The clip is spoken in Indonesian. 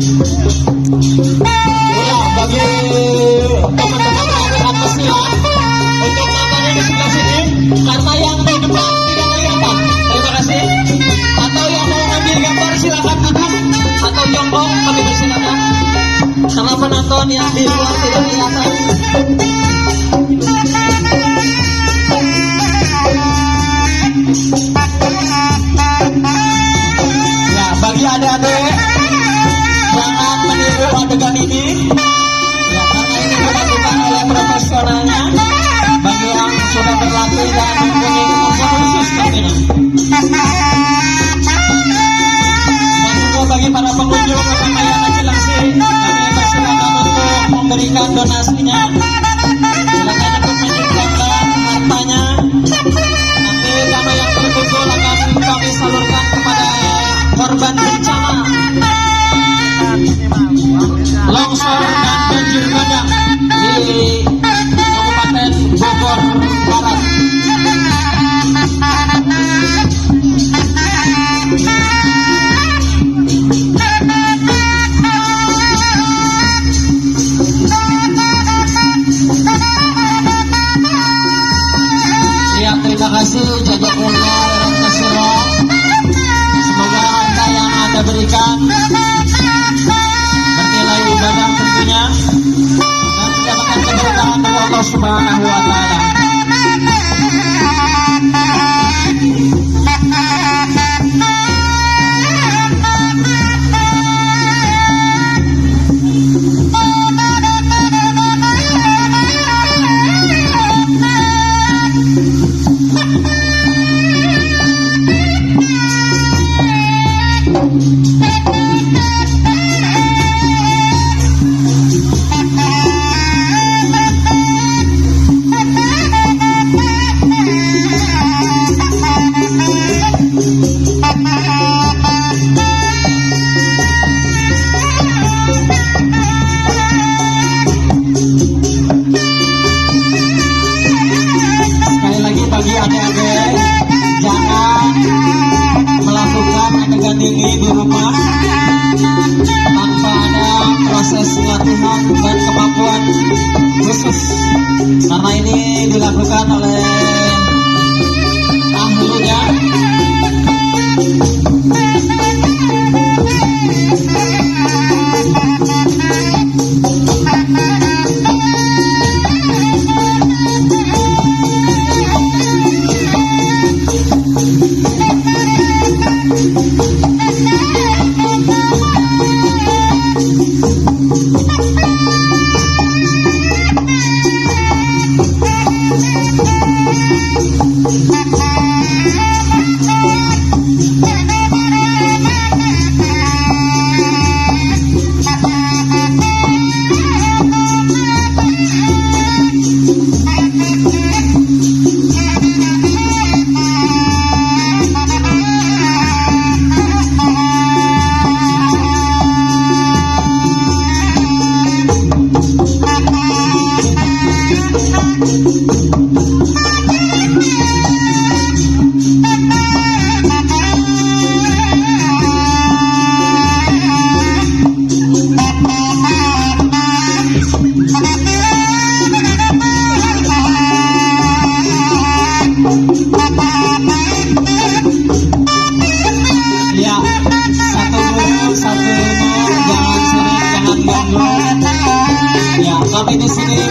Ya, bagi teman-teman rekan pesilat untuk matanya di sebelah sini, karena yang di depan tidak kelihatan. Terima kasih. Atau yang mau ngambil gambar silakan duduk atau jongkok, kami persilakan. Karena penonton yang di luar tidak kelihatan. Ya, bagi adik-adik jangan meniru adegan ini. Ya, karena ini dilakukan oleh profesionalnya. Bagi yang sudah berlatih dan mempunyai kemampuan khusus tentunya. Dan juga bagi para pengunjung Ramayana Cilengsi, kami persilakan untuk memberikan donasinya. Silakan untuk menyumbangkan hartanya. Nanti dana yang terkumpul akan kami salurkan kepada korban bencana longsor dan banjir bandang di Kabupaten Bogor Barat. Ya, terima kasih jazakumullah khairan. Semoga harta yang Anda berikan bernilai ibadah tentunya dan mendapatkan keberkahan dari Allah Subhanahu wa taala. Sekali lagi bagi adik-adik, jangan melakukan adegan ini di rumah tanpa ada proses latihan dan kemampuan khusus, karena ini dilakukan oleh ahlinya. Ya, kami di sini